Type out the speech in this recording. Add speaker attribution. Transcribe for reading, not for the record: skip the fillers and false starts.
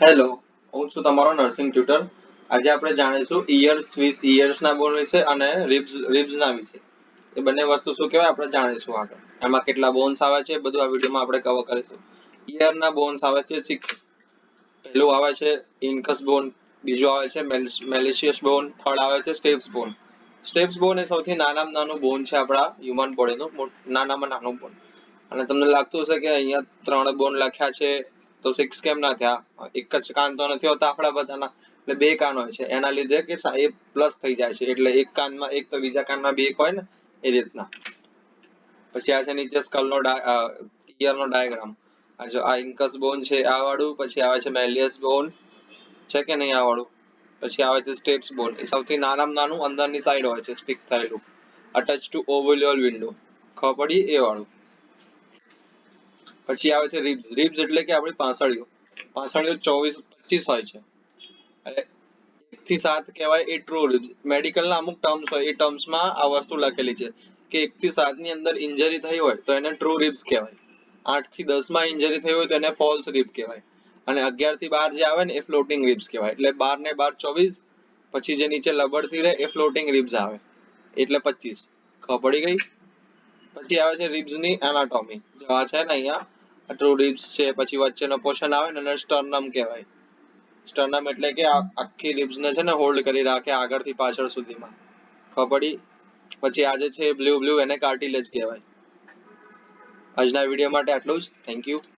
Speaker 1: Hello, હું છું તમારો નર્સિંગ ટ્યુટર. આજે આપણે જાણીશું ઇયર્સના બોન વિશે અને રિબ્સના વિશે. એ બંને વસ્તુ શું કહેવાય આપણે જાણીશું આગળ. એમાં કેટલા બોન્સ આવે છે એ બધું આ વિડીયોમાં આપણે કવર કરીશું. ઇયરના બોન્સ આવે છે 6. પહેલું આવે છે ઇન્કસ બોન, બીજું આવે છે મેલિશિયસ બોન, થર્ડ આવે છે સ્ટેપ્સ બોન. સ્ટેપ્સ બોન એ સૌથી નાનામાં નાનું બોન છે આપણા હ્યુમન બોડીનું, નાનામાં નાનું બોન. અને તમને લાગતું હશે કે અહીંયા 3 બોન લખ્યા છે તો 6 કેમ ના થયા? એક જ કાન તો નથી હોતા આપણા બધાના, એટલે 2 કાન હોય છે. એના લીધે કે એ પ્લસ થઈ જાય છે, એટલે એક કાનમાં એક તો બીજા કાનમાં 2 હોય ને એ રીતના. પછી આ છે નીચે સ્કલનો ઈયરનો ડાયાગ્રામ. આ જો આ ઇન્કસ બોન છે આ વાળું, પછી આવે છે મેલિયસ બોન, છે કે નહીં આ વાળું, પછી આવે છે સ્ટેપ્સ બોન. એ સૌથી નાનામાં નાનું અંદરની સાઈડ હોય છે સ્ટીક થયેલું, અટેચ ટુ ઓવલ્યુઅલ વિન્ડો. ખબર પડી એ વાળું. પછી આવે છે રિબ્સ. રિબ્સ એટલે કે આપણી પાંસળીઓ. પાંસળીઓ 25 હોય છે. એટલે 1 થી 7 કહેવાય એ ટ્રુ રિબ્સ. મેડિકલના અમુક ટર્મ્સ હોય, એ ટર્મ્સમાં આ વસ્તુ લખેલી છે કે 1 થી 7 ની અંદર ઇન્જરી થઈ હોય તો એને ટ્રુ રિબ્સ કહેવાય. 8 થી 10 માં ઇન્જરી થઈ હોય તો એને ફોલ્સ રિબ કહેવાય. અને 11 થી 12 જે આવે ને એ ફ્લોટિંગ રિબ્સ કહેવાય. એટલે 12 ને 12 24, પછી જે નીચે લબડતી રહે એ ફ્લોટિંગ રિબ્સ આવે, એટલે 25. ખબર પડી ગઈ? પછી આવે છે રિબ્સની એનાટોમી. જો આ છે ને અહીંયા ટ્રુ રિબ્સ છે, પછી વચ્ચેનો પોર્શન આવે ને એને સ્ટર્નમ કહેવાય. સ્ટર્નમ એટલે કે આખી રિબ્સ ને છે ને હોલ્ડ કરી રાખે આગળથી પાછળ સુધીમાં. ખબર પડી? પછી આજે છે બ્લુ બ્લુ, એને કાર્ટિલેજ કહેવાય. આજના વિડીયો માટે આટલું જ. Thank you.